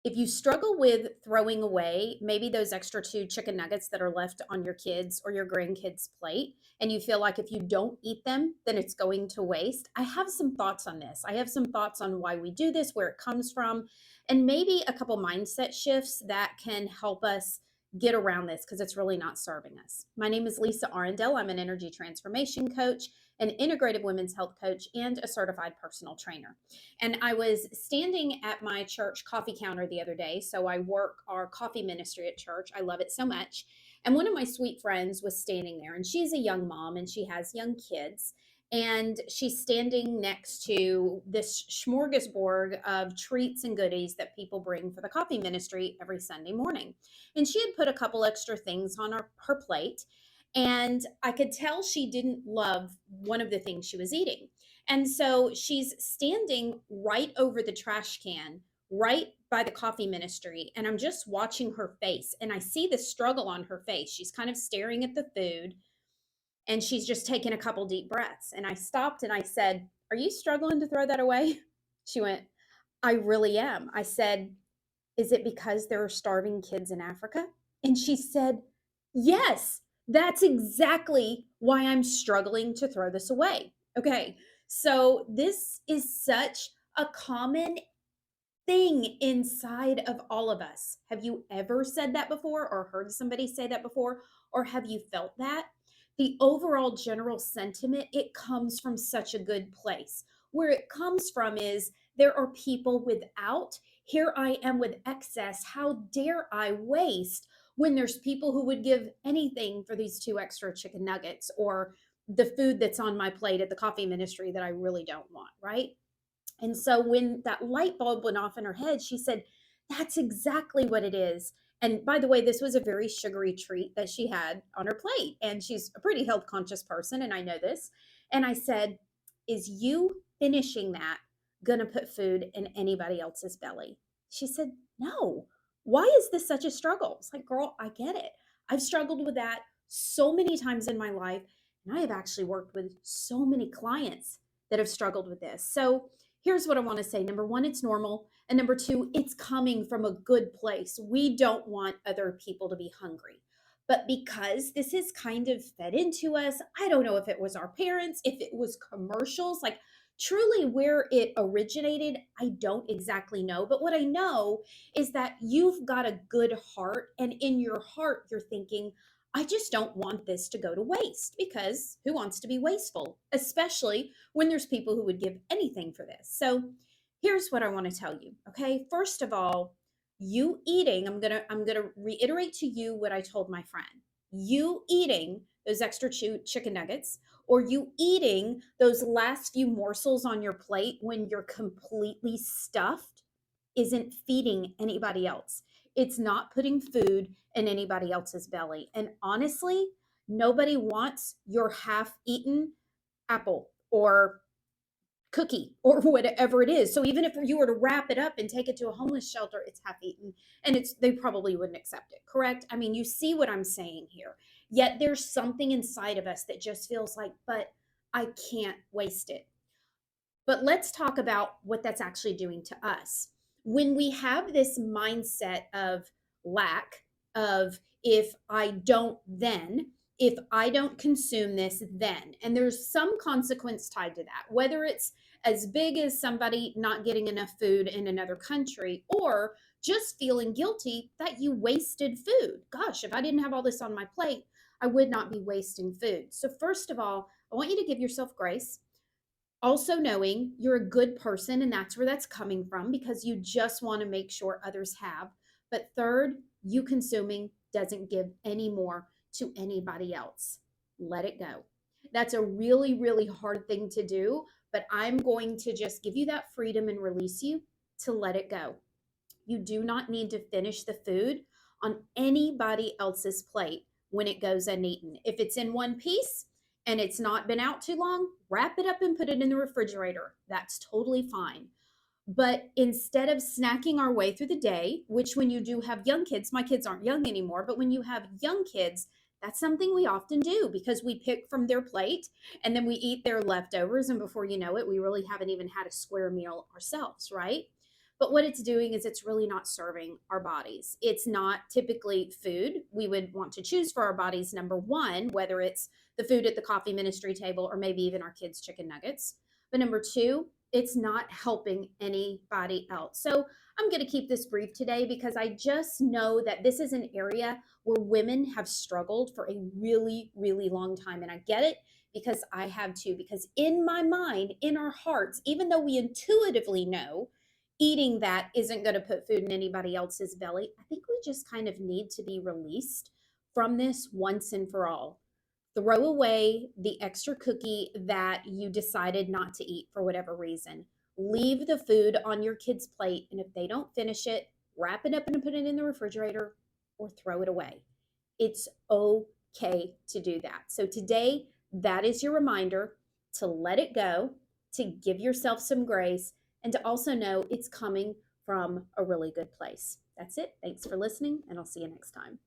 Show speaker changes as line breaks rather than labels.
If you struggle with throwing away maybe those extra two chicken nuggets that are left on your kids or your grandkids' plate, and you feel like if you don't eat them, then it's going to waste, I have some thoughts on this. I have some thoughts on why we do this, where it comes from, and maybe a couple mindset shifts that can help us get around this because it's really not serving us. My name is Lisa Arundel. I'm an energy transformation coach, an integrative women's health coach, and a certified personal trainer. And I was standing at my church coffee counter the other day. So I work our coffee ministry at church. I love it so much. And one of my sweet friends was standing there, and she's a young mom and she has young kids. And she's standing next to this smorgasbord of treats and goodies that people bring for the coffee ministry every Sunday morning. And she had put a couple extra things on her plate. And I could tell she didn't love one of the things she was eating. And so she's standing right over the trash can, right by the coffee ministry. And I'm just watching her face. And I see the struggle on her face. She's kind of staring at the food and she's just taking a couple deep breaths. And I stopped and I said, "Are you struggling to throw that away?" She went, "I really am." I said, "Is it because there are starving kids in Africa?" And she said, "Yes, that's exactly why I'm struggling to throw this away." Okay, so this is such a common thing inside of all of us. Have you ever said that before or heard somebody say that before? Or have you felt that? The overall general sentiment, it comes from such a good place. Where it comes from is there are people without. Here I am with excess. How dare I waste when there's people who would give anything for these two extra chicken nuggets or the food that's on my plate at the coffee ministry that I really don't want, right? And so when that light bulb went off in her head, she said, "That's exactly what it is." And by the way, this was a very sugary treat that she had on her plate. And she's a pretty health conscious person. And I know this. And I said, "Is you finishing that going to put food in anybody else's belly?" She said, "No. Why is this such a struggle?" It's like, "Girl, I get it. I've struggled with that so many times in my life. And I have actually worked with so many clients that have struggled with this." So, here's what I want to say. Number one, it's normal. And number two, it's coming from a good place. We don't want other people to be hungry. But because this is kind of fed into us, I don't know if it was our parents, if it was commercials, like truly where it originated, I don't exactly know. But what I know is that you've got a good heart. And in your heart, you're thinking, "I just don't want this to go to waste," because who wants to be wasteful, especially when there's people who would give anything for this. So here's what I want to tell you. Okay. First of all, you eating, I'm gonna reiterate to you what I told my friend. You eating those extra chicken nuggets or you eating those last few morsels on your plate when you're completely stuffed isn't feeding anybody else. It's not putting food in anybody else's belly. And honestly, nobody wants your half eaten apple or cookie or whatever it is. So even if you were to wrap it up and take it to a homeless shelter, it's half eaten and they probably wouldn't accept it. Correct? I mean, you see what I'm saying here. Yet there's something inside of us that just feels like, "But I can't waste it." But let's talk about what that's actually doing to us. When we have this mindset of lack, of if I don't, then, if I don't consume this, then, and there's some consequence tied to that, whether it's as big as somebody not getting enough food in another country or just feeling guilty that you wasted food. Gosh, if I didn't have all this on my plate, I would not be wasting food. So, first of all, I want you to give yourself grace, also knowing you're a good person and that's where that's coming from because you just want to make sure others have. But third, you consuming doesn't give any more to anybody else. Let it go. That's a really, really hard thing to do, but I'm going to just give you that freedom and release you to let it go. You do not need to finish the food on anybody else's plate when it goes uneaten. If it's in one piece and it's not been out too long, wrap it up and put it in the refrigerator. That's totally fine. But instead of snacking our way through the day, which when you do have young kids, my kids aren't young anymore, but when you have young kids, that's something we often do because we pick from their plate and then we eat their leftovers. And before you know it, we really haven't even had a square meal ourselves, right? But what it's doing is it's really not serving our bodies. It's not typically food we would want to choose for our bodies, number one, whether it's the food at the coffee ministry table or maybe even our kids' chicken nuggets. But number two, it's not helping anybody else. So I'm going to keep this brief today because I just know that this is an area where women have struggled for a really, really long time. And I get it because I have too. Because in my mind, in our hearts, even though we intuitively know eating that isn't going to put food in anybody else's belly, I think we just kind of need to be released from this once and for all. Throw away the extra cookie that you decided not to eat for whatever reason. Leave the food on your kid's plate, and if they don't finish it, wrap it up and put it in the refrigerator or throw it away. It's okay to do that. So today, that is your reminder to let it go, to give yourself some grace, and to also know it's coming from a really good place. That's it. Thanks for listening, and I'll see you next time.